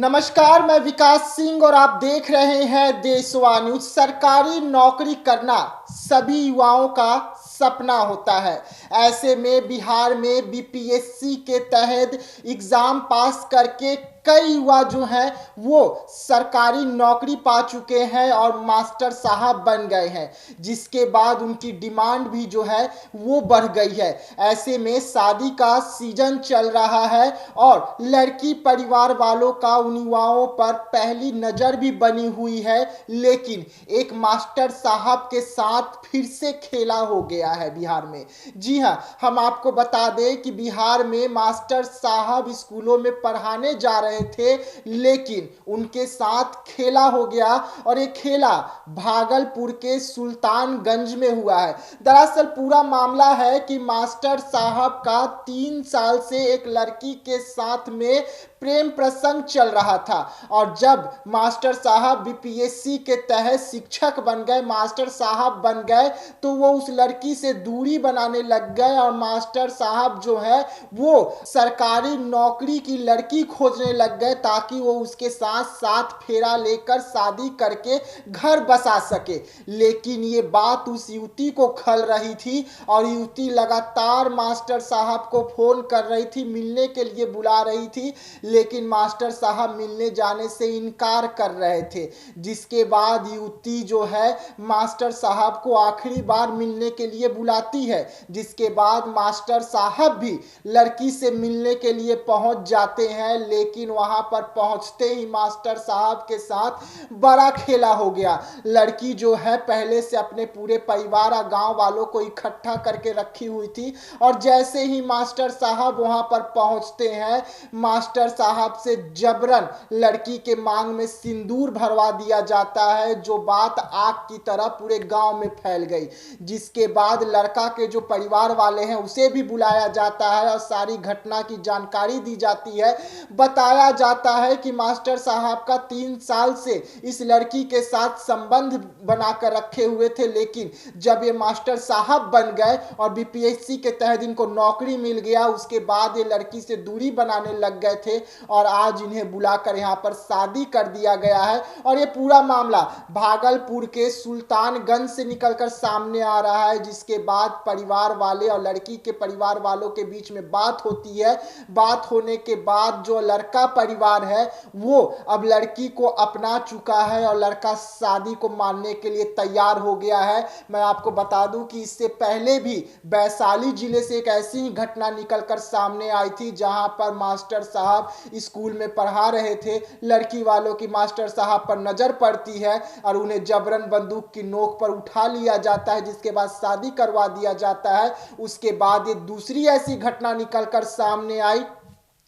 नमस्कार, मैं विकास सिंह और आप देख रहे हैं देशवा न्यूज। सरकारी नौकरी करना सभी युवाओं का सपना होता है। ऐसे में बिहार में बीपीएससी के तहत एग्जाम पास करके कई युवा जो हैं वो सरकारी नौकरी पा चुके हैं और मास्टर साहब बन गए हैं, जिसके बाद उनकी डिमांड भी जो है वो बढ़ गई है। ऐसे में शादी का सीजन चल रहा है और लड़की परिवार वालों का उन युवाओं पर पहली नजर भी बनी हुई है, लेकिन एक मास्टर साहब के साथ फिर से खेला हो गया है बिहार में। जी हाँ, हम आपको बता दें कि बिहार में मास्टर साहब स्कूलों में पढ़ाने जा रहे थे, लेकिन उनके साथ खेला हो गया और ये खेला भागलपुर के सुल्तानगंज में हुआ है। दरअसल पूरा मामला है कि मास्टर साहब का 3 साल से एक लड़की के साथ में प्रेम प्रसंग चल रहा था और जब मास्टर साहब बीपीएससी के तहत शिक्षक बन गए, मास्टर साहब बन गए, तो वो उस लड़की से दूरी बनाने लग गए और मास्टर साहब जो है वो सरकारी नौकरी की लड़की खोजने लग गए ताकि वो उसके साथ साथ फेरा लेकर शादी करके घर बसा सके। लेकिन ये बात उस युवती को खल रही थी और युवती लगातार मास्टर साहब को फोन कर रही थी, मिलने के लिए बुला रही थी, लेकिन मास्टर साहब मिलने जाने से इनकार कर रहे थे। जिसके बाद युवती जो है मास्टर साहब को आखिरी बार मिलने के लिए बुलाती है, जिसके बाद मास्टर साहब भी लड़की से मिलने के लिए पहुंच जाते हैं, लेकिन वहां पर पहुंचते ही मास्टर साहब के साथ बड़ा खेला हो गया। लड़की जो है पहले से अपने पूरे परिवार और गांव वालों को इकट्ठा करके रखी हुई थी और जैसे ही मास्टर साहब वहां पर पहुंचते हैं, मास्टर साहब से जबरन लड़की के मांग में सिंदूर भरवा दिया जाता है, जो बात आग की तरह पूरे गांव में फैल गई। जिसके बाद लड़का के जो परिवार वाले हैं उसे भी बुलाया जाता है और सारी घटना की जानकारी दी जाती है। बताया जाता है कि मास्टर साहब का 3 साल से इस लड़की के साथ संबंध बनाकर रखे हुए थे, लेकिन जब ये मास्टर साहब बन गए और बीपीएससी के तहत इनको नौकरी मिल गया, उसके बाद ये लड़की से दूरी बनाने लग गए थे और आज इन्हें बुलाकर यहाँ पर शादी कर दिया गया है। और ये पूरा मामला भागलपुर के सुल्तानगंज से निकलकर सामने आ रहा है, जिसके बाद परिवार वाले और लड़की के परिवार वालों के बीच में बात होती है। बात होने के बाद जो लड़का परिवार है वो अब लड़की को अपना चुका है और लड़का शादी को मानने के लिए तैयार हो गया है। मैं आपको बता दूं कि इससे पहले भी वैशाली जिले से एक ऐसी ही घटना निकलकर सामने आई थी, जहां पर मास्टर साहब स्कूल में पढ़ा रहे थे, लड़की वालों की मास्टर साहब पर नजर पड़ती है और उन्हें जबरन बंदूक की नोक पर उठा लिया जाता है, जिसके बाद शादी करवा दिया जाता है। उसके बाद ये दूसरी ऐसी घटना निकलकर सामने आई,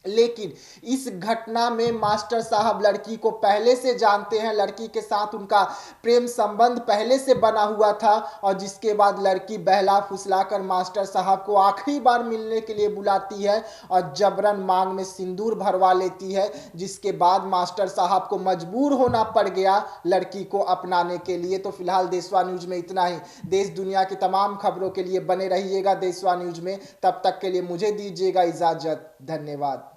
लेकिन इस घटना में मास्टर साहब लड़की को पहले से जानते हैं, लड़की के साथ उनका प्रेम संबंध पहले से बना हुआ था और जिसके बाद लड़की बहला फुसलाकर मास्टर साहब को आखिरी बार मिलने के लिए बुलाती है और जबरन मांग में सिंदूर भरवा लेती है, जिसके बाद मास्टर साहब को मजबूर होना पड़ गया लड़की को अपनाने के लिए। तो फिलहाल देशवा न्यूज में इतना ही। देश दुनिया की तमाम खबरों के लिए बने रहिएगा देशवा न्यूज में। तब तक के लिए मुझे दीजिएगा इजाजत। धन्यवाद।